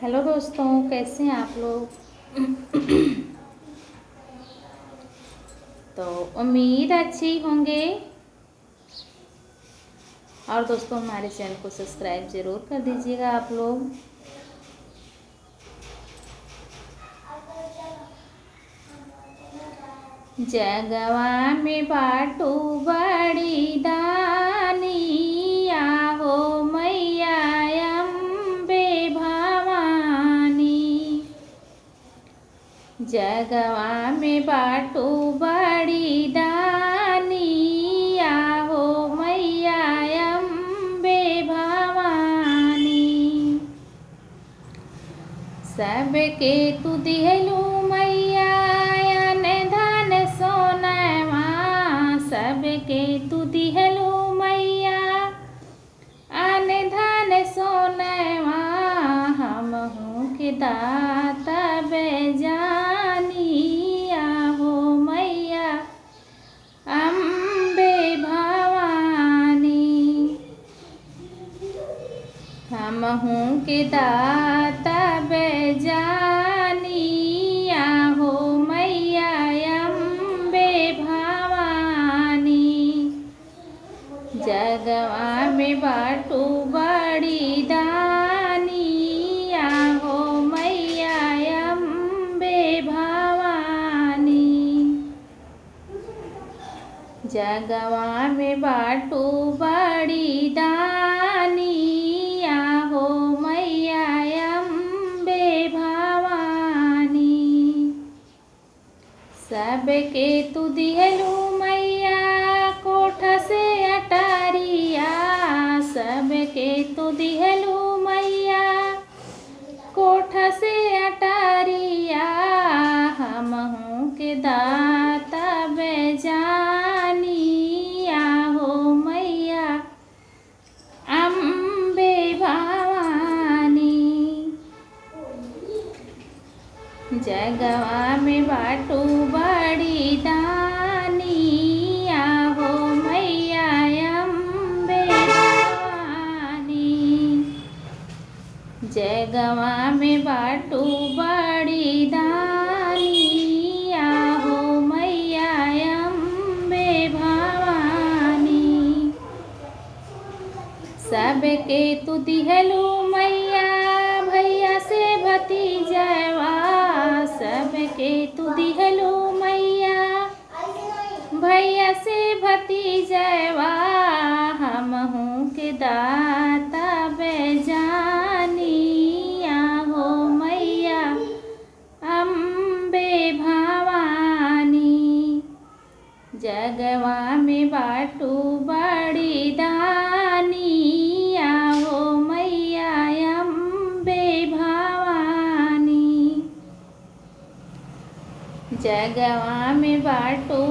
Hello दोस्तों, कैसे हैं आप लोग। तो उम्मीद अच्छी होंगे। और दोस्तों, हमारे चैनल को सब्सक्राइब ज़रूर कर दीजिएगा आप लोग। जगवा में बाटू बड़ी दानी, आहो मैया अम्बे भवानी। जगवा में बाटू बड़ी दानी, आहो मैया अम्बे भवानी। सबके तू दिहलू मैया सबके तू दिहलू मैया अन धन सोनवा। हमहू के दाता बेजानी, आहो मैया अम्बे भवानी। हमहू के दाता बेजानी, आहो मैया अम्बे भवानी। जगवा में बाटू बड़ी दानी, आहो मैया अम्बे भवानी। जगवा में बाटू बड़ी दानी, आहो मैया अम्बे भवानी। सबके तू दिहलू मैया कोठ से अटारिया। सबके तू दिहलू मैया कोठ से अटारिया। हमहू के दाता बेजानी, आहो मैया अम्बे भवानी। जगवा में बाटू बड़ी दानी, आहो मैया अम्बे भवानी। जगवा में बाटू बड़ी दानी, आहो मैया अम्बे भवानी। सबके तू दिहलू मैया भैया से भतीजवा। सबके तू दिहलू मैया भैया से भतीजवा। हमहू के दाता बेजानी, आहो मैया अम्बे भवानी। जगवा में बाटू बड़ी दानी, आहो मैया अम्बे भवानी। जगवा में बाटू